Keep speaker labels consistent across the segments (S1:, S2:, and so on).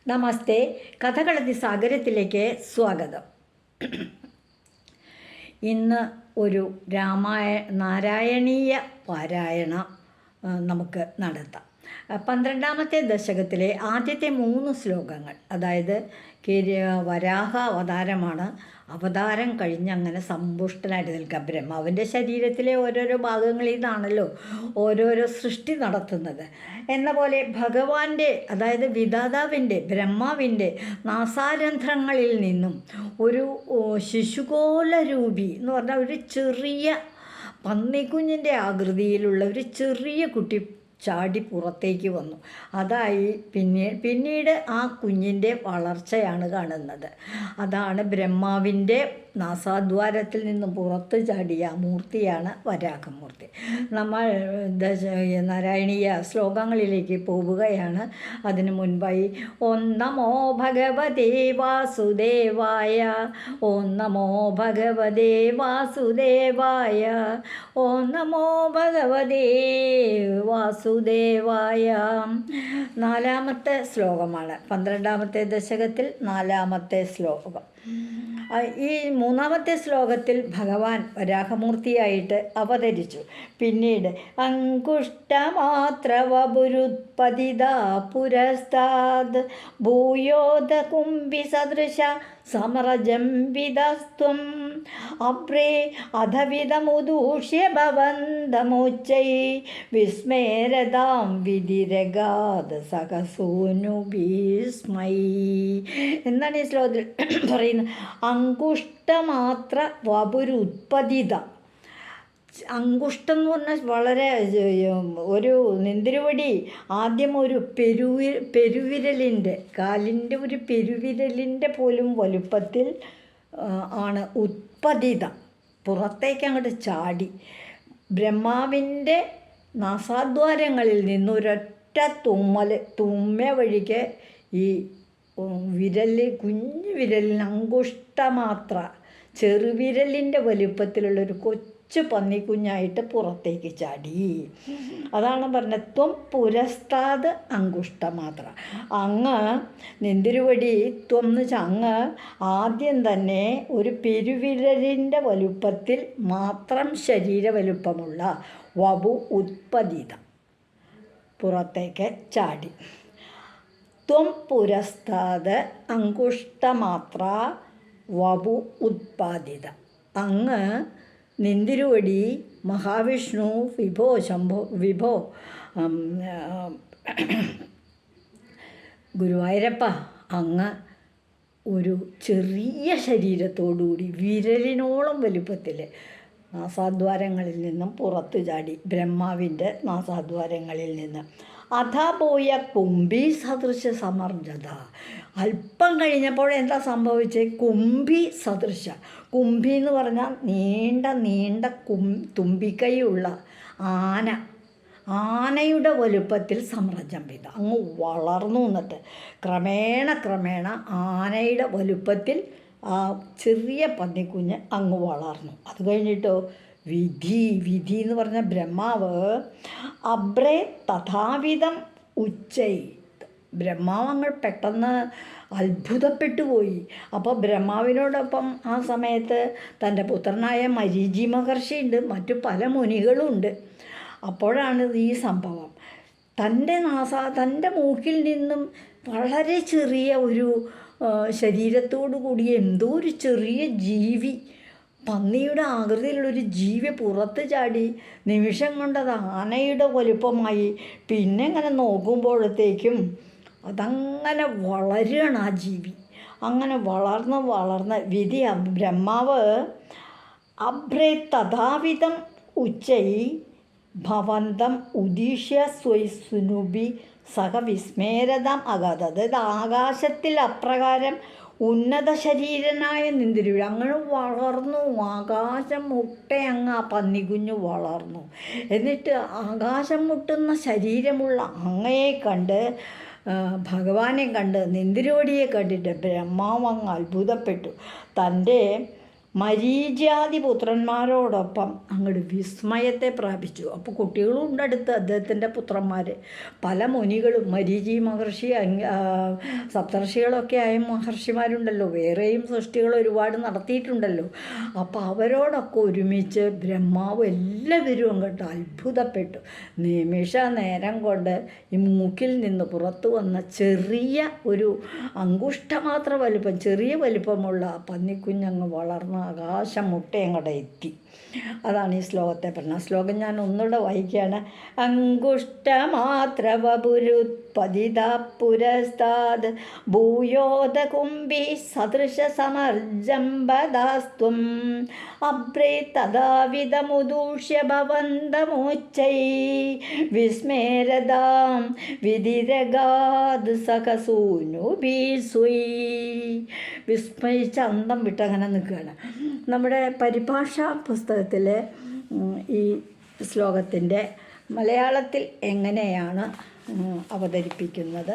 S1: നമസ്തേ. കഥകളതി സാഗരത്തിലേക്ക് സ്വാഗതം. ഇന്ന് ഒരു നാരായണീയ പാരായണ നമുക്ക് നടത്താം. 12ാമത്തെ ദശകത്തിലെ ആദ്യത്തെ 3 ശ്ലോകങ്ങൾ, അതായത് വരാഹ അവതാരമാണ്. അവതാരം കഴിഞ്ഞങ്ങനെ സമ്പുഷ്ടനായിട്ട് നിൽക്കുക. ബ്രഹ്മാവിൻ്റെ ശരീരത്തിലെ ഓരോരോ ഭാഗങ്ങളിൽ നിന്നാണല്ലോ ഓരോരോ സൃഷ്ടി നടത്തുന്നത്. എന്ന പോലെ ഭഗവാന്റെ, അതായത് വിധാതാവിൻ്റെ, ബ്രഹ്മാവിൻ്റെ നാസാരന്ധ്രങ്ങളിൽ നിന്നും ഒരു ശിശുകോലരൂപി എന്ന് പറഞ്ഞാൽ ഒരു ചെറിയ പന്നിക്കുഞ്ഞിൻ്റെ ആകൃതിയിലുള്ള ഒരു ചെറിയ കുട്ടി ചാടി പുറത്തേക്ക് വന്നു. അതായി പിന്നീട് ആ കുഞ്ഞിൻ്റെ വളർച്ചയാണ് കാണുന്നത്. അതാണ് ബ്രഹ്മാവിൻ്റെ നാസാദ്വാരത്തിൽ നിന്നും പുറത്ത് ചാടിയ മൂർത്തിയാണ് വരാഹമൂർത്തി. നമ്മൾ നാരായണീയ ശ്ലോകങ്ങളിലേക്ക് പോവുകയാണ്. അതിനു മുൻപായി ഓം നമോ ഭഗവതേ വാസുദേവായ, ഓം നമോ ഭഗവതേ വാസുദേവായ, ഓം നമോ ഭഗവതേ വാസുദേവായ. 4ാമത്തെ ശ്ലോകമാണ് 12ാമത്തെ ദശകത്തിൽ 4ാമത്തെ ശ്ലോകം. ഈ 3ാമത്തെ ശ്ലോകത്തിൽ ഭഗവാൻ വരാഹമൂർത്തിയായിട്ട് അവതരിച്ചു. പിന്നീട് അങ്കുഷ്ടമാത്രവപുരുത്പതിത പുരസ്താദ് ഭൂയോധ കുംഭി സദൃശ സമരജംബിതസ്ത്വം അബ്രേ അധവിധമുദൂഷ്യ ഭവന്തമുച്ചൈ വിസ്മേരതാം വിധിരഗാദ സഹസൂനു ഭീസ്മൈ എന്നാണ് ഈ ശ്ലോകത്തിൽ പറയുന്നത്. അങ്കുഷ്ടമാത്ര വപുരുത്പതിത. അങ്കുഷ്ടം എന്ന് പറഞ്ഞാൽ വളരെ ഒരു നെന്തിരുവടി ആദ്യം ഒരു പെരുവിരലിൻ്റെ, കാലിൻ്റെ ഒരു പെരുവിരലിൻ്റെ പോലും വലുപ്പത്തിൽ ആണ് ഉത്പതിത, പുറത്തേക്ക് അങ്ങോട്ട് ചാടി. ബ്രഹ്മാവിൻ്റെ നാസാദ്വാരങ്ങളിൽ നിന്നൊരൊറ്റ തുമ്മ വഴിക്ക് ഈ കുഞ്ഞു വിരലിന് അങ്കുഷ്ടമാത്ര, ചെറുവിരലിൻ്റെ വലുപ്പത്തിലുള്ളൊരു കൊച്ചു പന്നിക്കുഞ്ഞായിട്ട് പുറത്തേക്ക് ചാടി. അതാണ് പറഞ്ഞത് ത്വം പുരസ്താദ് അങ്കുഷ്ടമാത്ര. അങ്ങ് നെന്തിരുവടി ത്വം എന്ന് വെച്ചാൽ അങ്ങ് ആദ്യം തന്നെ ഒരു പെരുവിരലിൻ്റെ വലുപ്പത്തിൽ മാത്രം ശരീര വലുപ്പമുള്ള വപു ഉത്പതിത പുറത്തേക്ക് ചാടി. ത്വം പുരസ്താദ് അങ്കുഷ്ടമാത്ര വപു ഉത്പാദിത. അങ്ങ് നെന്തിരുവടി മഹാവിഷ്ണു വിഭോ ഗുരുവായൂരപ്പ, അങ്ങ് ഒരു ചെറിയ ശരീരത്തോടുകൂടി വിരലിനോളം വലുപ്പത്തിൽ നാസാദ്വാരങ്ങളിൽ നിന്നും പുറത്തു ചാടി. ബ്രഹ്മാവിൻ്റെ നാസാദ്വാരങ്ങളിൽ നിന്ന് അഥാ പോയ കുംഭി സദൃശ സമർജത. അല്പം കഴിഞ്ഞപ്പോൾ എന്താ സംഭവിച്ചത്? കുംഭി സദൃശ. കുംഭി എന്ന് പറഞ്ഞാൽ നീണ്ട തുമ്പിക്കൈയുള്ള ആനയുടെ വലുപ്പത്തിൽ സമർജംബിത അങ്ങ് വളർന്നു. എന്നിട്ട് ക്രമേണ ആനയുടെ വലുപ്പത്തിൽ ആ ചെറിയ പന്നിക്കുഞ്ഞ് അങ്ങ് വളർന്നു. അത് കഴിഞ്ഞിട്ടോ വിധി എന്ന് പറഞ്ഞ ബ്രഹ്മാവ് അബ്രേ തഥാവിധം ഉച്ചൈ. ബ്രഹ്മാവ് അങ്ങ് പെട്ടെന്ന് അത്ഭുതപ്പെട്ടു പോയി. അപ്പോൾ ബ്രഹ്മാവിനോടൊപ്പം ആ സമയത്ത് തൻ്റെ പുത്രനായ മരീചി മഹർഷിയുണ്ട്, മറ്റു പല മുനികളുമുണ്ട്. അപ്പോഴാണ് ഈ സംഭവം. തൻ്റെ മൂക്കിൽ നിന്നും വളരെ ചെറിയ ഒരു ശരീരത്തോടു കൂടിയ എന്തോ ഒരു ചെറിയ ജീവി, പന്നിയുടെ ആകൃതിയിലുള്ളൊരു ജീവി പുറത്ത് ചാടി. നിമിഷം കൊണ്ടത് ആനയുടെ വലുപ്പമായി. പിന്നെ ഇങ്ങനെ നോക്കുമ്പോഴത്തേക്കും അതങ്ങനെ വളരുകയാണ് ആ ജീവി. അങ്ങനെ വളർന്ന് വിധി ബ്രഹ്മാവ് അഭ്രേ തഥാവിധം ഉച്ചൈ ഭവന്തം ഉദീഷ്യ സ്വൈസുനുബി സഹ വിസ്മേരതാം അഗാധ. അതായത് ആകാശത്തിൽ അപ്രകാരം ഉന്നത ശരീരനായ നെന്തിരുവടി അങ്ങനെ വളർന്നു. ആകാശം മുട്ടെ അങ്ങ് ആ പന്നിക്കുഞ്ഞ് വളർന്നു. എന്നിട്ട് ആകാശം മുട്ടുന്ന ശരീരമുള്ള അങ്ങയെ കണ്ട്, ഭഗവാനെ കണ്ട്, നെന്തിരുവടിയെ കണ്ടിട്ട് ബ്രഹ്മാവ് അങ്ങ് അത്ഭുതപ്പെട്ടു. തൻ്റെ മരീചാതി പുത്രന്മാരോടൊപ്പം അങ്ങോട്ട് വിസ്മയത്തെ പ്രാപിച്ചു. അപ്പോൾ കുട്ടികളും ഉണ്ട് അടുത്ത് അദ്ദേഹത്തിൻ്റെ പുത്രന്മാർ. പല മുനികളും മരീചി മഹർഷി, സപ്തർഷികളൊക്കെ ആയ മഹർഷിമാരുണ്ടല്ലോ, വേറെയും സൃഷ്ടികൾ ഒരുപാട് നടത്തിയിട്ടുണ്ടല്ലോ. അപ്പോൾ അവരോടൊക്കെ ഒരുമിച്ച് ബ്രഹ്മാവ് എല്ലാവരും അങ്ങോട്ട് അത്ഭുതപ്പെട്ടു. നിമിഷ നേരം കൊണ്ട് ഈ മൂക്കിൽ നിന്ന് പുറത്തു വന്ന ചെറിയ ഒരു അങ്കുഷ്ടമാത്ര വലിപ്പം, ചെറിയ വലിപ്പമുള്ള പന്നിക്കുഞ്ഞങ്ങ് വളർന്ന് ആകാശം മുട്ടയങ്ങടെ എത്തി. അതാണ് ഈ ശ്ലോകത്തെ പറഞ്ഞത്. ശ്ലോകം ഞാൻ ഒന്നുകൂടെ വായിക്കുകയാണ്. അങ്കുഷ്ടമാത്ര വപുരുത്പതിത പുരസ്താത് ഭൂയോദ കുംഭി സദൃശ സമർജംബദാസ്ത്വം അഭ്രേ തദാവിധമുദൂഷ്യ ഭവന്തമോച്ചൈ വിസ്മേരദാം വിധിരഗാദ് സഖസൂനുഭീസുയി. വിസ്മയിച്ച് അന്തം വിട്ടങ്ങനെ നിൽക്കുകയാണ്. നമ്മുടെ പരിഭാഷാ പുസ്തകത്തിലെ ഈ ശ്ലോകത്തിൻ്റെ മലയാളത്തിൽ എങ്ങനെയാണ് അവതരിപ്പിക്കുന്നത്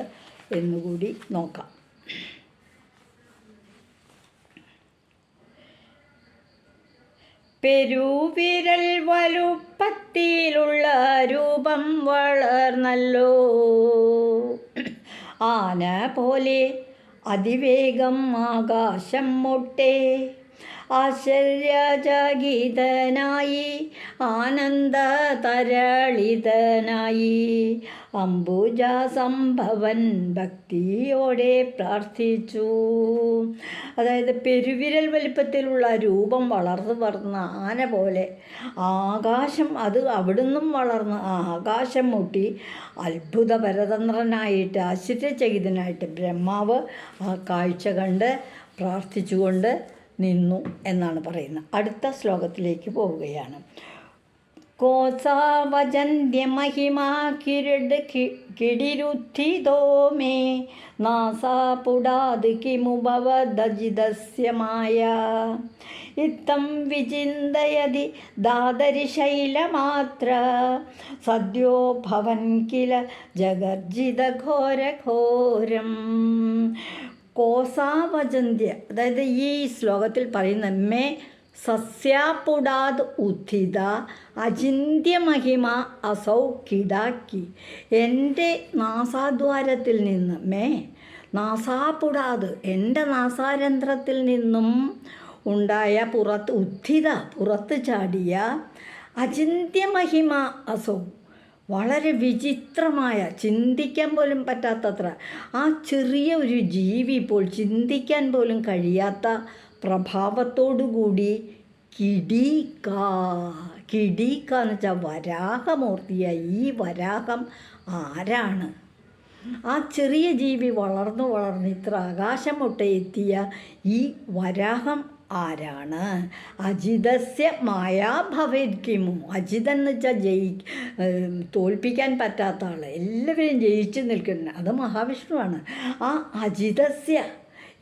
S1: എന്നുകൂടി നോക്കാം. പെരുവിരൽ വലുപ്പത്തിലുള്ള രൂപം വളർന്നല്ലോ, ആന പോലെ അതിവേഗം ആകാശം മുട്ടെ, ആശ്ചര്യചകിതനായി ആനന്ദതരളിതനായി അംബുജാസംഭവൻ ഭക്തിയോടെ പ്രാർത്ഥിച്ചു. അതായത് പെരുവിരൽ വലിപ്പത്തിലുള്ള രൂപം വളർന്ന ആന പോലെ ആകാശം, അത് അവിടുന്നും വളർന്ന് ആകാശം മുട്ടി അത്ഭുത പരതന്ത്രനായിട്ട് ആശ്ചര്യചകിതനായിട്ട് ബ്രഹ്മാവ് ആ കാഴ്ച കണ്ട് പ്രാർത്ഥിച്ചുകൊണ്ട് നിന്നു എന്നാണ് പറയുന്നത്. അടുത്ത ശ്ലോകത്തിലേക്ക് പോവുകയാണ്. കോസാവജന്യമഹിമാ കിരീട് കിടിരുദ്ധിതോ മേ നാസാപുടാത് കിമുഭവദജിതസ്യ മായ ഇത്തം വിചിന്തയതി ദാദരിശൈലമാത്ര സദ്യോ ഭവൻ കില ജഗർജിതഘോരഘോരം. കോസാവജന്ത്യ, അതായത് ഈ ശ്ലോകത്തിൽ പറയുന്ന മേ സസ്യാപുടാത് ഉദ്ധിത അചിന്യമഹിമ അസൗ കിടാക്കി. എൻ്റെ നാസാദ്വാരത്തിൽ നിന്ന്, മേ നാസാപുടാത്, എൻ്റെ നാസാരന്ധ്രത്തിൽ നിന്നും ഉണ്ടായ പുറത്ത് ചാടിയ അചിന്യമഹിമ അസൗ, വളരെ വിചിത്രമായ, ചിന്തിക്കാൻ പോലും പറ്റാത്തത്ര ആ ചെറിയ ഒരു ജീവി ഇപ്പോൾ ചിന്തിക്കാൻ പോലും കഴിയാത്ത പ്രഭാവത്തോടുകൂടി കിടീക എന്ന് വെച്ചാൽ വരാഹമൂർത്തിയായി. ഈ വരാഹം ആരാണ്? ആ ചെറിയ ജീവി വളർന്ന് ഇത്ര ആകാശം മുട്ടയെത്തിയ ഈ വരാഹം ആരാണ്? അജിതസ്യ മായാഭവേദ്കിമു. അജിതൻ എന്ന് വെച്ചാൽ തോൽപ്പിക്കാൻ പറ്റാത്ത ആൾ, എല്ലാവരെയും ജയിച്ചു നിൽക്കുന്ന അത് മഹാവിഷ്ണുവാണ്. ആ അജിതസ്യ,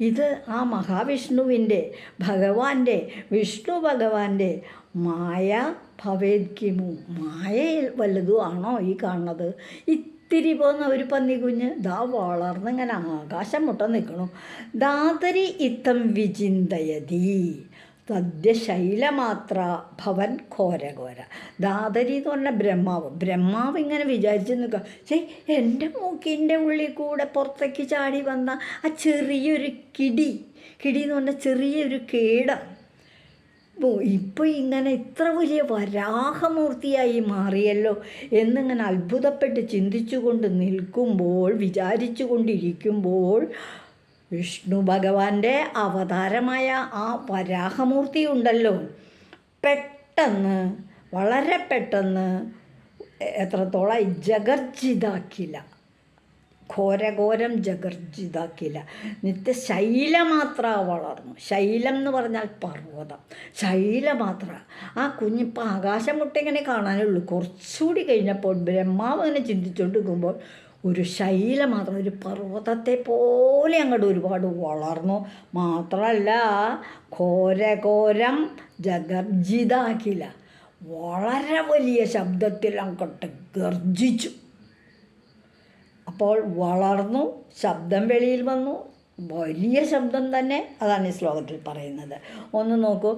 S1: ഇത് ആ മഹാവിഷ്ണുവിൻ്റെ, ഭഗവാന്റെ, വിഷ്ണു ഭഗവാന്റെ മായ ഭവേദ്കിമു. മായയിൽ വല്ലതും ആണോ ഈ കാണുന്നത്? ഇത്തിരി പോകുന്ന ഒരു പന്നിക്കുഞ്ഞ് ദാ വളർന്നിങ്ങനെ ആകാശം മുട്ട നിൽക്കണു. ദാതരി ഇത്തം വിചിന്തയതി സദ്യശൈലമാത്ര ഭവൻ ഘോരഘോര. ദാതരി എന്ന് പറഞ്ഞാൽ ബ്രഹ്മാവ് ഇങ്ങനെ വിചാരിച്ച് നിൽക്കുക, എൻ്റെ മൂക്കിൻ്റെ ഉള്ളിൽ കൂടെ പുറത്തേക്ക് ചാടി വന്ന ആ ചെറിയൊരു കിടി എന്ന് പറഞ്ഞാൽ ചെറിയൊരു കീടം ഇപ്പോൾ ഇങ്ങനെ ഇത്ര വലിയ വരാഹമൂർത്തിയായി മാറിയല്ലോ എന്നിങ്ങനെ അത്ഭുതപ്പെട്ട് ചിന്തിച്ചുകൊണ്ട് വിചാരിച്ചു കൊണ്ടിരിക്കുമ്പോൾ വിഷ്ണു ഭഗവാന്റെ അവതാരമായ ആ വരാഹമൂർത്തി ഉണ്ടല്ലോ, പെട്ടെന്ന്, വളരെ പെട്ടെന്ന്, എത്രത്തോളം ജഗർജിതാക്കില്ല, ഘോരഘോരം ജഗർജിതാക്കില്ല, ശൈലമാത്ര വളർന്നു. ശൈലം എന്ന് പറഞ്ഞാൽ പർവ്വതം, ശൈലമാത്ര. ആ കുഞ്ഞിപ്പോൾ ആകാശം മുട്ടിങ്ങനെ കാണാനുള്ളൂ. കുറച്ചുകൂടി കഴിഞ്ഞപ്പോൾ ബ്രഹ്മാവ് അങ്ങനെ ചിന്തിച്ചുകൊണ്ടിരിക്കുമ്പോൾ ഒരു ശൈലമാത്രം, ഒരു പർവ്വതത്തെ പോലെ അങ്ങോട്ട് ഒരുപാട് വളർന്നു. മാത്രമല്ല ഘോരഘോരം ജഗർജിതാക്കില്ല, വളരെ വലിയ ശബ്ദത്തിൽ അങ്ങോട്ട് ഗർജിച്ചു. അപ്പോൾ വളർന്നു, ശബ്ദം വെളിയിൽ വന്നു, വലിയ ശബ്ദം തന്നെ. അതാണ് ഈ ശ്ലോകത്തിൽ പറയുന്നത്. ഒന്ന് നോക്കൂ,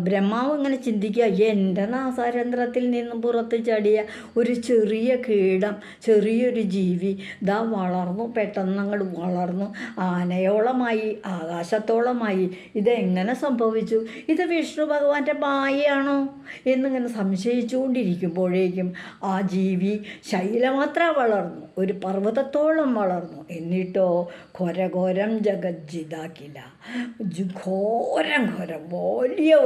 S1: ബ്രഹ്മാവ് ഇങ്ങനെ ചിന്തിക്കുക, എൻ്റെ നാസാരന്ധ്രത്തിൽ നിന്നും പുറത്ത് ചാടിയ ഒരു ചെറിയ കീടം, ചെറിയൊരു ജീവി ഇതാ വളർന്നു, പെട്ടെന്ന് അങ്ങോട്ട് വളർന്നു, ആനയോളമായി, ആകാശത്തോളമായി. ഇതെങ്ങനെ സംഭവിച്ചു? ഇത് വിഷ്ണു ഭഗവാന്റെ മായയാണോ എന്നിങ്ങനെ സംശയിച്ചുകൊണ്ടിരിക്കുമ്പോഴേക്കും ആ ജീവി ശൈലമാത്ര വളർന്നു, ഒരു പർവ്വതത്തോളം വളർന്നു. എന്നിട്ടോ ഘോരഘോരം ജഗജ്ജിതാക്കില്ല, ഘോരം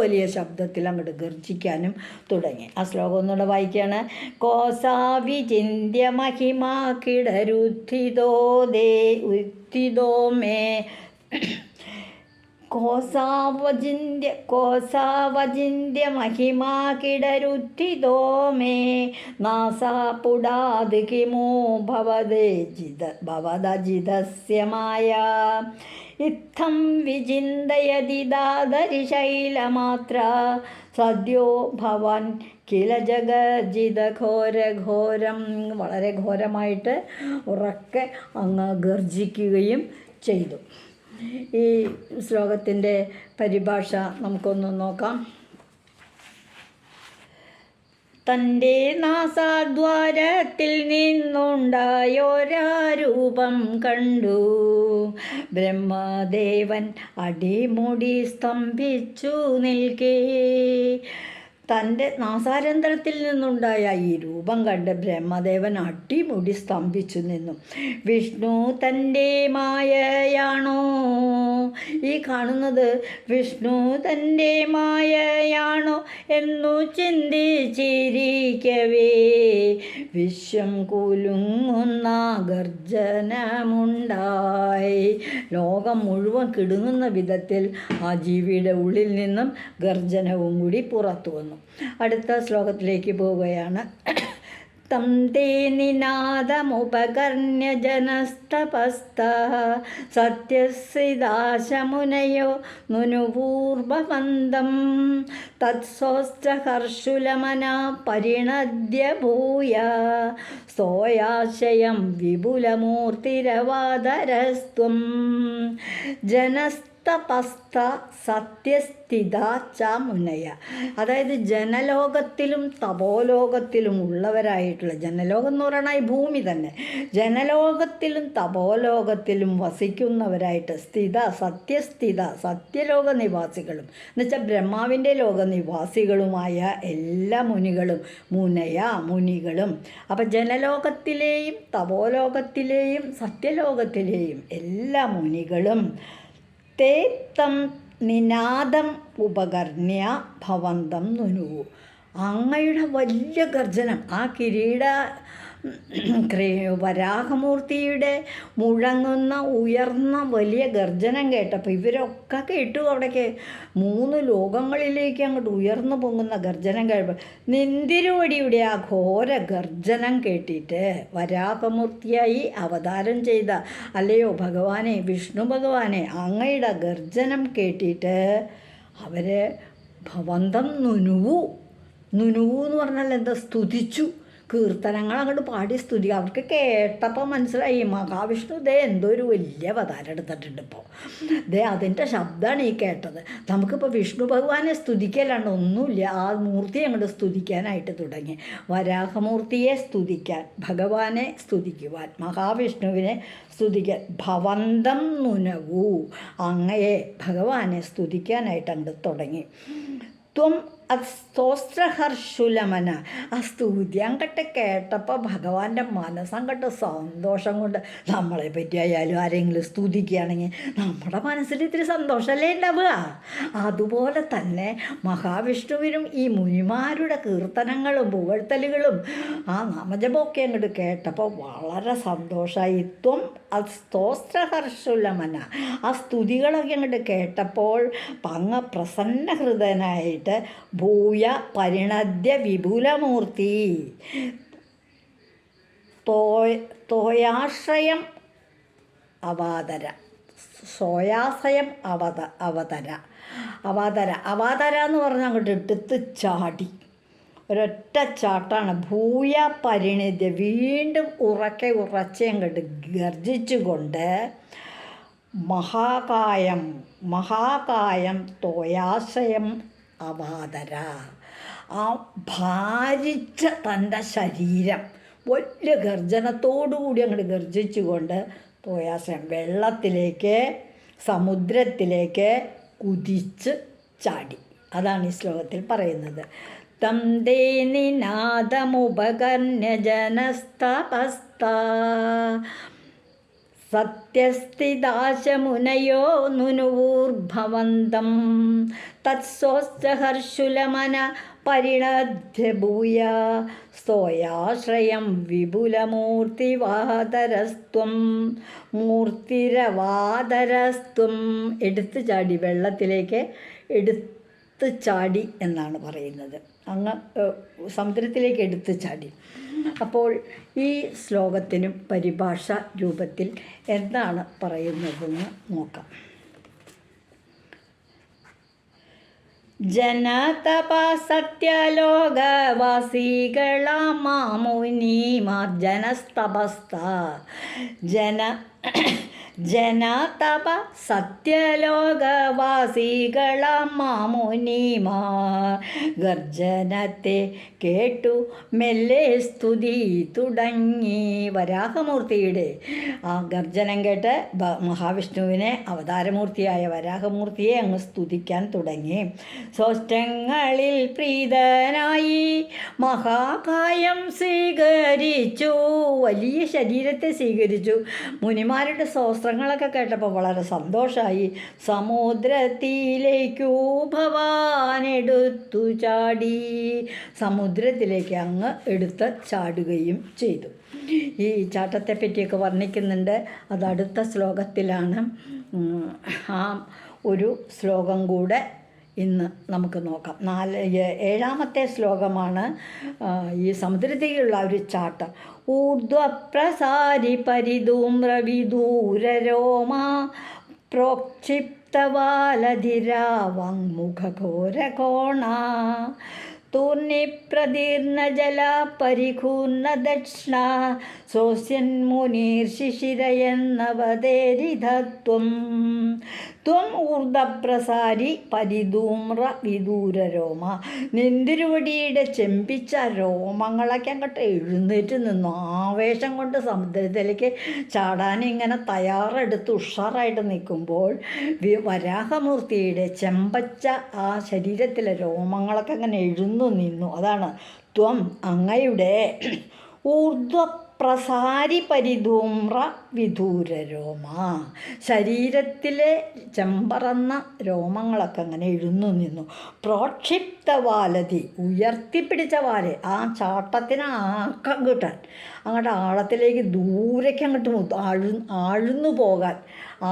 S1: വലിയ ശബ്ദത്തിൽ അങ്ങോട്ട് ഗർജിക്കാനും തുടങ്ങി. ആ ശ്ലോകം ഒന്നുകൂടെ വായിക്കുകയാണ്. കോസാവിചിന്യ മഹിമാ കിടരുദ്ധിതോ ഉദ്ധിതോ മേ കോസാവചിന്യ മഹിമാ കിടരുദ്ധിതോ മേ നാസാപുടാത് കിമോ ഭവദജിതസ്യ മായ ഇത്തം വിചിന്തയതി ദാദരി ശൈലമാത്ര സദ്യോ ഭവാൻ കില ജഗജിത ഘോരം. വളരെ ഘോരമായിട്ട് ഉറക്കെ അങ്ങ് ഗർജിക്കുകയും ചെയ്തു. ഈ ശ്ലോകത്തിൻ്റെ പരിഭാഷ നമുക്കൊന്ന് നോക്കാം. തൻ്റെ നാസാദ്വാരത്തിൽ നിന്നുണ്ടായൊരാരൂപം കണ്ടു ബ്രഹ്മദേവൻ അടിമുടി സ്തംഭിച്ചു നിൽക്കേ. തൻ്റെ നാസാരന്ധ്രത്തിൽ നിന്നുണ്ടായ ഈ രൂപം കണ്ട് ബ്രഹ്മദേവൻ അടിമുടി സ്തംഭിച്ചു നിന്നു. വിഷ്ണു തൻ്റെ മായയാണോ ഈ കാണുന്നത്? വിഷ്ണു തൻ്റെ മായയാണോ എന്നു ചിന്തിച്ചിരിക്കവേ വിശ്വം കുലുങ്ങുന്ന ഗർജനമുണ്ടായി. ലോകം മുഴുവൻ കിടുങ്ങുന്ന വിധത്തിൽ ആ ജീവിയുടെ ഉള്ളിൽ നിന്നും ഗർജനവും കൂടി പുറത്തു വന്നു. അടുത്ത ശ്ലോകത്തിലേക്ക് പോവുകയാണ്. തം തേ നിനാദമുപകർണ്യ ജനസ്തപസ്തഃ സത്യസിദാശമുനയോ നുനുപൂർവവന്തം തത്സോസ്ത്രഹർഷുലമനാ പരിണദ്യ ഭൂയ സോയാശയം വിപുലമൂർത്തിരവാദരസ്ത്വം ജനസ്തപസ്ഥ സത്യസ്ഥിത ച മുനയ. അതായത് ജനലോകത്തിലും തപോലോകത്തിലും ഉള്ളവരായിട്ടുള്ള, ജനലോകം എന്ന് പറയുന്നത് ഈ ഭൂമി തന്നെ, ജനലോകത്തിലും തപോലോകത്തിലും വസിക്കുന്നവരായിട്ട് സത്യസ്ഥിത സത്യലോക നിവാസികളും എന്നുവെച്ചാൽ ബ്രഹ്മാവിൻ്റെ ലോകനിവാസികളുമായ എല്ലാ മുനികളും മുനികളും. അപ്പം ജനലോകത്തിലെയും തപോലോകത്തിലെയും സത്യലോകത്തിലെയും എല്ലാ മുനികളും തേ തം നിനാദം ഉപകർണ്യ ഭവന്തം നുനുവു. അങ്ങയുടെ വലിയ ഗർജനം, ആ വരാഹമൂർത്തിയുടെ മുഴങ്ങുന്ന ഉയർന്ന വലിയ ഗർജനം കേട്ടപ്പോൾ ഇവരൊക്കെ കേട്ടു. അവിടേക്ക് 3 ലോകങ്ങളിലേക്ക് അങ്ങോട്ട് ഉയർന്നു പൊങ്ങുന്ന ഗർജനം കേട്ടപ്പോൾ നിന്തിരുവടിയുടെ ആ ഘോര ഗർജനം കേട്ടിട്ട് വരാഹമൂർത്തിയായി അവതാരം ചെയ്ത അല്ലയോ ഭഗവാനെ, വിഷ്ണു ഭഗവാനെ, അങ്ങയുടെ ഗർജനം കേട്ടിട്ട് അവർ ഭവന്തം നുനുവു എന്ന് പറഞ്ഞാൽ എന്താ? സ്തുതിച്ചു. കീർത്തനങ്ങൾ അങ്ങോട്ട് പാടി സ്തുതി. അവർക്ക് കേട്ടപ്പോൾ മനസ്സിലായി മഹാവിഷ്ണു എന്തോ ഒരു വലിയ അവതാരം എടുത്തിട്ടുണ്ട്. ഇപ്പോൾ അതിൻ്റെ ശബ്ദമാണ് ഈ കേട്ടത്. നമുക്കിപ്പോൾ വിഷ്ണു ഭഗവാനെ സ്തുതിക്കലാണ്ട് ഒന്നുമില്ല, ആ മൂർത്തിയെ അങ്ങോട്ട് സ്തുതിക്കാനായിട്ട് തുടങ്ങി. വരാഹമൂർത്തിയെ സ്തുതിക്കാൻ, ഭഗവാനെ സ്തുതിക്കുവാൻ, മഹാവിഷ്ണുവിനെ സ്തുതിക്കാൻ ഭവന്തം നുനവു, അങ്ങയെ ഭഗവാനെ സ്തുതിക്കാനായിട്ട് അങ്ങോട്ട് തുടങ്ങി. ത്വം സ്തോത്രഹർഷുലമന. ആ സ്തുതി അങ്ങോട്ട് കേട്ടപ്പോൾ ഭഗവാന്റെ മനസ്സങ്ങോട്ട് സന്തോഷം കൊണ്ട്, നമ്മളെ പറ്റിയായാലും ആരെങ്കിലും സ്തുതിക്കുകയാണെങ്കിൽ നമ്മുടെ മനസ്സിൽ ഇത്തിരി സന്തോഷമല്ലേ ഉണ്ടാവുക. അതുപോലെ തന്നെ മഹാവിഷ്ണുവിനും ഈ മുനിമാരുടെ കീർത്തനങ്ങളും പുകഴ്ത്തലുകളും ആ നാമജപമൊക്കെ അങ്ങോട്ട് കേട്ടപ്പോൾ വളരെ സന്തോഷമായി. ത്വം സ്തോത്രഹർഷുലമന. ആ സ്തുതികളൊക്കെ അങ്ങോട്ട് കേട്ടപ്പോൾ അങ്ങ് പ്രസന്നഹൃദയനായിട്ട് ഭൂയ പരിണദ്യ വിപുലമൂർത്തി തോയാശ്രയം അവാതര. സോയാശ്രയം അവാതര എന്ന് പറഞ്ഞാൽ അങ്ങോട്ട് എടുത്ത് ചാടി, ഒരൊറ്റ ചാട്ടാണ്. ഭൂയ പരിണിദ്യ, വീണ്ടും ഉറച്ചങ്ങോട്ട് ഗർജിച്ചുകൊണ്ട് മഹാകായം തോയാശയം അവാതര. ആ ഭാരിച്ച തൻ്റെ ശരീരം വലിയ ഗർജനത്തോടുകൂടി അങ്ങോട്ട് ഗർജിച്ചുകൊണ്ട് തോയാശയം വെള്ളത്തിലേക്ക്, സമുദ്രത്തിലേക്ക് കുതിച്ച് ചാടി. അതാണ് ഈ ശ്ലോകത്തിൽ പറയുന്നത്. തം ദേ നിനാദമുപകർണ്യ ജനസ്തപസ്താ സത്യസ്ഥിതാശമുനയോ നുനുവൂർഭവന്തം തത്സോസ്തഹർഷുലമന പരിണദ്യ ഭൂയ സ്തോയാശ്രയം വിപുലമൂർത്തിവാതരസ്ത്വം മൂർത്തിരവാതരസ്ത്വം. എടുത്തു ചാടി, വെള്ളത്തിലേക്ക് എടുത്തു ചാടി എന്നാണ് പറയുന്നത്. അങ്ങ് സമുദ്രത്തിലേക്ക് എടുത്തു ചാടി. അപ്പോൾ ഈ ശ്ലോകത്തിനും പരിഭാഷ രൂപത്തിൽ എന്താണ് പറയുന്നതെന്ന് നോക്കാം. ജനതപ ജനതപ സത്യലോകവാസികളാം മാമുനിമാർ ഗർജനത്തെ കേട്ടു മെല്ലെ സ്തുതി തുടങ്ങി. വരാഹമൂർത്തിയുടെ ആ ഗർജനം കേട്ട് മഹാവിഷ്ണുവിനെ, അവതാരമൂർത്തിയായ വരാഹമൂർത്തിയെ അങ്ങ് സ്തുതിക്കാൻ തുടങ്ങി. സ്വഷ്ടങ്ങളിൽ പ്രീതനായി മഹാകായം സ്വീകരിച്ചു. വലിയ ശരീരത്തെ സ്വീകരിച്ചു. മുനിമാരുടെ സ്തോത്രങ്ങളൊക്കെ കേട്ടപ്പോൾ വളരെ സന്തോഷമായി. സമുദ്രത്തിലേക്കു ഭവാൻ എടുത്തു ചാടി. സമുദ്രത്തിലേക്ക് അങ്ങ് എടുത്ത് ചാടുകയും ചെയ്തു. ഈ ചാട്ടത്തെ പറ്റിയൊക്കെ വർണ്ണിക്കുന്നുണ്ട്. അത് അടുത്ത ശ്ലോകത്തിലാണ്. ആ ഒരു ശ്ലോകം കൂടെ ഇന്ന് നമുക്ക് നോക്കാം. 7ാമത്തെ ശ്ലോകമാണ് ഈ സമുദ്രത്തിലുള്ള ഒരു ചാട്ടം. ഊർധ്വപ്രസാരി പരിധൂമ്രവിദൂരരോമ പ്രോക്ഷിപ്തവാലധിരാവങ്മുഖഘോരകോണ തൂർണിപ്രതീർണ ജല പരികൂർണ ദക്ഷിണ സോസ്യന്മുനീർഷിശിരയെന്നവതേരിധത്വം ത്വം ഊർധ്വപ്രസാരി പരിധൂമ്ര വിദൂരരോമ. നിന്തിരുവടിയുടെ ചെമ്പിച്ച രോമങ്ങളൊക്കെ അങ്ങോട്ട് എഴുന്നേറ്റ് നിന്നു. ആവേശം കൊണ്ട് സമുദ്രത്തിലേക്ക് ചാടാൻ ഇങ്ങനെ തയ്യാറെടുത്ത് ഉഷാറായിട്ട് നിൽക്കുമ്പോൾ വരാഹമൂർത്തിയുടെ ചെമ്പച്ച ആ ശരീരത്തിലെ രോമങ്ങളൊക്കെ അങ്ങനെ നിന്നു. അതാണ് ത്വം അങ്ങയുടെ ഊർധ്വപ്രസാരി പരിധൂമ്ര വിദൂരരോമ. ശരീരത്തിലെ ചെമ്പറന്ന രോമങ്ങളൊക്കെ അങ്ങനെ നിന്നു. പ്രോക്ഷിപ്തവാലതി ഉയർത്തിപ്പിടിച്ച വാല്. ആ ചാട്ടത്തിന് ആക്കം കിട്ടാൻ, അങ്ങോട്ട് ആഴത്തിലേക്ക് ദൂരേക്ക് അങ്ങോട്ട് ആഴ്ന്നു പോകാൻ,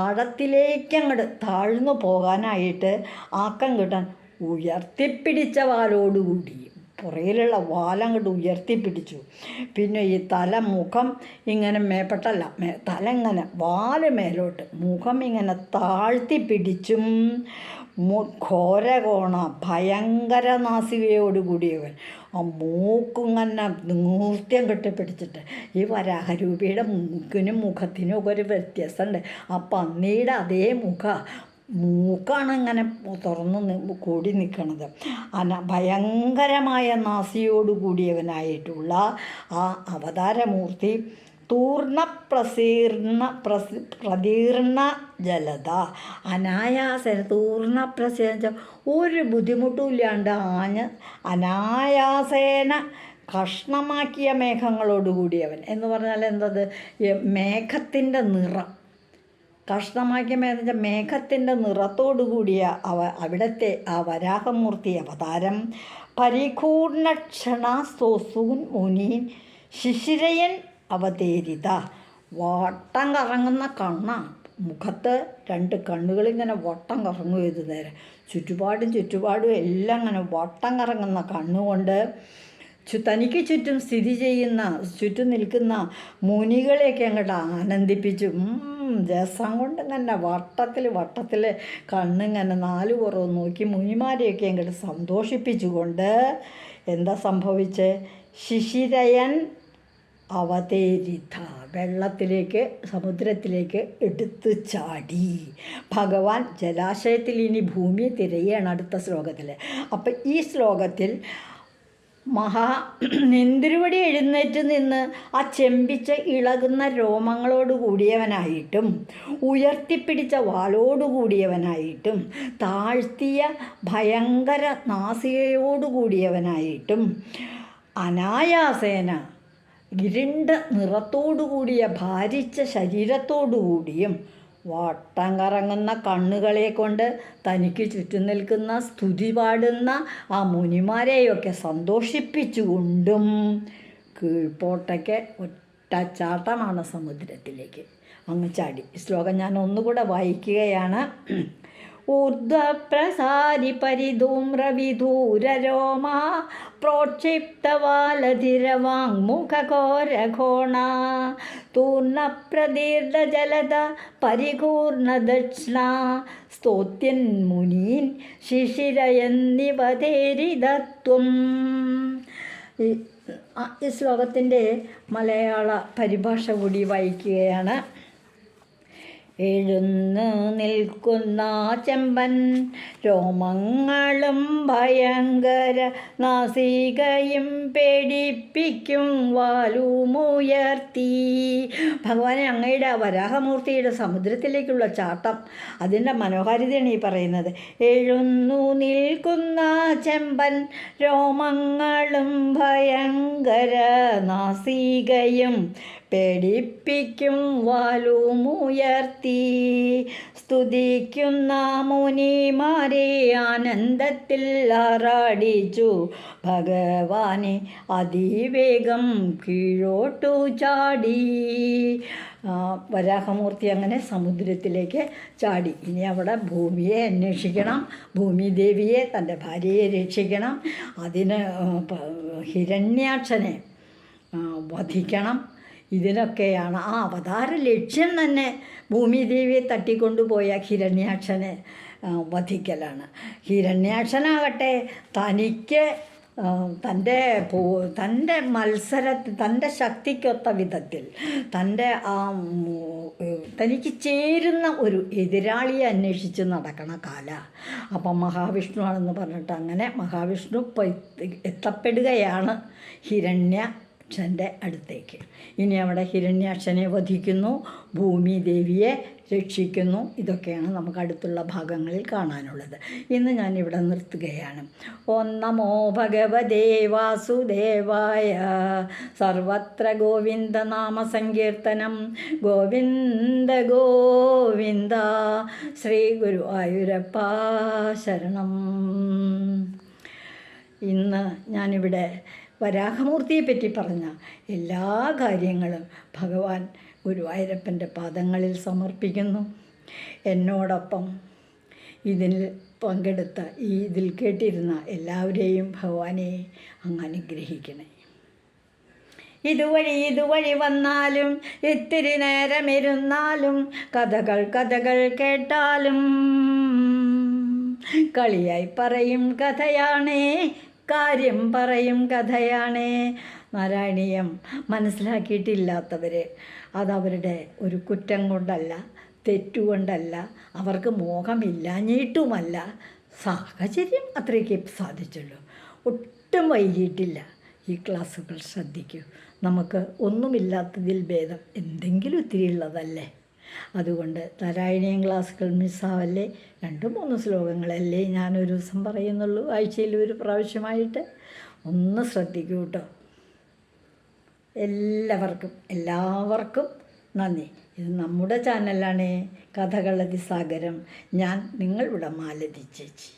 S1: ആഴത്തിലേക്ക് അങ്ങോട്ട് താഴ്ന്നു പോകാനായിട്ട് ആക്കം കിട്ടാൻ ഉയർത്തിപ്പിടിച്ച വാലോടുകൂടി പുറയിലുള്ള വാലങ്ങോട്ട് ഉയർത്തിപ്പിടിച്ചു. പിന്നെ ഈ മുഖം ഇങ്ങനെ മേപ്പെട്ടല്ല, തല ഇങ്ങനെ വാല് മേലോട്ട്, മുഖം ഇങ്ങനെ താഴ്ത്തി പിടിച്ചും ഘോരകോണ ഭയങ്കര നാസികയോടുകൂടിയവൻ. ആ മൂക്കിങ്ങനെ നൂർത്യം കെട്ടിപ്പിടിച്ചിട്ട്. ഈ വരാഹരൂപിയുടെ മൂക്കിനും മുഖത്തിനും ഒക്കെ ഒരു വ്യത്യാസമുണ്ട്. ആ പന്നിയുടെ അതേ മൂക്കാണ് ഇങ്ങനെ തുറന്ന് കൂടി നിൽക്കുന്നത്. ഭയങ്കരമായ നാസിയോടുകൂടിയവനായിട്ടുള്ള ആ അവതാരമൂർത്തി പ്രതീർണ ജലത പ്രസേന ഒരു ബുദ്ധിമുട്ടും ഇല്ലാണ്ട് അനായാസേന കഷ്ണമാക്കിയ മേഘങ്ങളോടുകൂടിയവൻ എന്ന് പറഞ്ഞാൽ എന്തത്? മേഘത്തിൻ്റെ നിറം കഷ്ണമാക്കിയ മേഘത്തിൻ്റെ നിറത്തോടുകൂടിയ അവിടുത്തെ ആ വരാഹമൂർത്തി അവതാരം പരിപൂർണക്ഷണാസ്തോസൂൻ മുനീൻ ശിശിരയൻ അവതേരിത. വട്ടം കറങ്ങുന്ന കണ്ണാണ് മുഖത്ത്. 2 കണ്ണുകളിങ്ങനെ വട്ടം കറങ്ങും. ഏതു നേരം ചുറ്റുപാടും എല്ലാം ഇങ്ങനെ വട്ടം കറങ്ങുന്ന കണ്ണുകൊണ്ട് തനിക്ക് ചുറ്റും ചുറ്റും നിൽക്കുന്ന മുനികളെയൊക്കെ അങ്ങോട്ട് ആനന്ദിപ്പിച്ചു. രസം കൊണ്ട് ഇങ്ങനെ വട്ടത്തിൽ കണ്ണിങ്ങനെ 4 പുറവും നോക്കി മുനിമാരെയൊക്കെ അങ്ങോട്ട് സന്തോഷിപ്പിച്ചുകൊണ്ട് എന്താ സംഭവിച്ചേ? ശിശിരയൻ അവതരിത, വെള്ളത്തിലേക്ക് സമുദ്രത്തിലേക്ക് എടുത്തു ചാടി. ഭഗവാൻ ജലാശയത്തിൽ ഇനി ഭൂമിയെ തിരയുകയാണ് അടുത്ത ശ്ലോകത്തിൽ. അപ്പം ഈ ശ്ലോകത്തിൽ നെന്തിരുവടി എഴുന്നേറ്റ് നിന്ന് ആ ചെമ്പിച്ച് ഇളകുന്ന രോമങ്ങളോട് കൂടിയവനായിട്ടും ഉയർത്തിപ്പിടിച്ച വാളോടുകൂടിയവനായിട്ടും താഴ്ത്തിയ ഭയങ്കര നാസികയോടു കൂടിയവനായിട്ടും അനായാസേന ഇരുണ്ട നിറത്തോടുകൂടിയ ഭാരിച്ച ശരീരത്തോടുകൂടിയും വട്ടം കറങ്ങുന്ന കണ്ണുകളെ കൊണ്ട് തനിക്ക് ചുറ്റും നിൽക്കുന്ന സ്തുതി പാടുന്ന ആ മുനിമാരെയൊക്കെ സന്തോഷിപ്പിച്ചുകൊണ്ടും കീഴ്പോട്ടയ്ക്ക് ഒറ്റച്ചാട്ടമാണ് സമുദ്രത്തിലേക്ക് അങ്ങ് ചാടി. ഈ ശ്ലോകം ഞാൻ ഒന്നുകൂടെ വായിക്കുകയാണ്. ഊർധ്വപ്രസാരി പരിധൂമ്രവിധൂരരോമാ പ്രോക്ഷിപ്തവാലധിരവാങ്മുഖഘോരഘോണ തൂർണപ്രദീർഘജലത പരികൂർണദക്ഷ്ണ സ്തോത്യൻ മുനീൻ ശിശിരയന്നിവതേരിതത്വം. ഈ ശ്ലോകത്തിൻ്റെ മലയാള പരിഭാഷ കൂടി വായിക്കുകയാണ്. എഴുന്നു നിൽക്കുന്ന ചെമ്പൻ രോമങ്ങളും ഭയങ്കര നാസികയും പേടിപ്പിക്കും വാലുമുയർത്തി. ഭഗവാനെ അങ്ങയുടെ വരാഹമൂർത്തിയുടെ സമുദ്രത്തിലേക്കുള്ള ചാട്ടം, അതിൻ്റെ മനോഹാരിതയാണ് ഈ പറയുന്നത്. എഴുന്നു നിൽക്കുന്ന ചെമ്പൻ രോമങ്ങളും ഭയങ്കര നാസികയും പേടിപ്പിക്കും വാലുമുയർത്തി സ്തുതിക്കുന്ന മുനിമാരെ ആനന്ദത്തിൽ ആറാടിച്ചു ഭഗവാനെ അതിവേഗം കീഴോട്ടു ചാടി. വരാഹമൂർത്തി അങ്ങനെ സമുദ്രത്തിലേക്ക് ചാടി. ഇനി അവിടെ ഭൂമിയെ അന്വേഷിക്കണം, ഭൂമിദേവിയെ, തൻ്റെ ഭാര്യയെ രക്ഷിക്കണം. അതിന് ഹിരണ്യാക്ഷനെ വധിക്കണം. ഇതിനൊക്കെയാണ് ആ അവതാര ലക്ഷ്യം തന്നെ. ഭൂമിദേവിയെ തട്ടിക്കൊണ്ടുപോയ ഹിരണ്യാക്ഷനെ വധിക്കലാണ്. ഹിരണ്യാക്ഷനാകട്ടെ തനിക്ക് തൻ്റെ മത്സരത്തിൽ തൻ്റെ ശക്തിക്കൊത്ത വിധത്തിൽ തനിക്ക് ചേരുന്ന ഒരു എതിരാളിയെ അന്വേഷിച്ച് നടക്കണ കാല. അപ്പം മഹാവിഷ്ണു ആണെന്ന് പറഞ്ഞിട്ട് അങ്ങനെ മഹാവിഷ്ണു എത്തപ്പെടുകയാണ് ഹിരണ്യാക്ഷൻ്റെ അടുത്തേക്ക്. ഇനി അവിടെ ഹിരണ്യാക്ഷനെ വധിക്കുന്നു, ഭൂമിദേവിയെ രക്ഷിക്കുന്നു. ഇതൊക്കെയാണ് നമുക്ക് അടുത്തുള്ള ഭാഗങ്ങളിൽ കാണാനുള്ളത്. ഇന്ന് ഞാനിവിടെ നിർത്തുകയാണ്. ഓം നമോ ഭഗവതേ വാസുദേവായ. സർവത്ര ഗോവിന്ദ നാമ സങ്കീർത്തനം. ഗോവിന്ദ ഗോവിന്ദ. ശ്രീ ഗുരുവായൂരപ്പ ശരണം. ഇന്ന് ഞാനിവിടെ വരാഹമൂർത്തിയെപ്പറ്റി പറഞ്ഞ എല്ലാ കാര്യങ്ങളും ഭഗവാൻ ഗുരുവായൂരപ്പൻ്റെ പാദങ്ങളിൽ സമർപ്പിക്കുന്നു. എന്നോടൊപ്പം ഇതിൽ പങ്കെടുത്ത ഇതിൽ കേട്ടിരുന്ന എല്ലാവരെയും ഭഗവാനെ അങ്ങ് അനുഗ്രഹിക്കണേ. ഇതുവഴി വന്നാലും ഇത്തിരി നേരമിരുന്നാലും കഥകൾ കേട്ടാലും കളിയായി പറയും കഥയാണേ, കാര്യം പറയും കഥയാണേ. നാരായണീയം മനസ്സിലാക്കിയിട്ടില്ലാത്തവർ അതവരുടെ ഒരു കുറ്റം കൊണ്ടല്ല, തെറ്റുകൊണ്ടല്ല, അവർക്ക് മോഹമില്ലാഞ്ഞിട്ടുമല്ല, സാഹചര്യം അത്രയ്ക്ക് സാധിച്ചുള്ളൂ. ഒട്ടും വൈകിട്ടില്ല. ഈ ക്ലാസ്സുകൾ ശ്രദ്ധിക്കൂ. നമുക്ക് ഒന്നുമില്ലാത്തതിൽ ഭേദം എന്തെങ്കിലും ഇത്തിരി ഉള്ളതല്ലേ. അതുകൊണ്ട് നാരായണീയം ക്ലാസ്സുകൾ മിസ്സാവല്ലേ. 2-3 ശ്ലോകങ്ങളല്ലേ ഞാനൊരു ദിവസം പറയുന്നുള്ളൂ, ആഴ്ചയിൽ ഒരു പ്രാവശ്യമായിട്ട്. ഒന്ന് ശ്രദ്ധിക്കൂ കേട്ടോ. എല്ലാവർക്കും നന്ദി. ഇത് നമ്മുടെ ചാനലാണ് കഥകളതി സാഗരം. ഞാൻ നിങ്ങളുടെ മാലതി ചേച്ചി.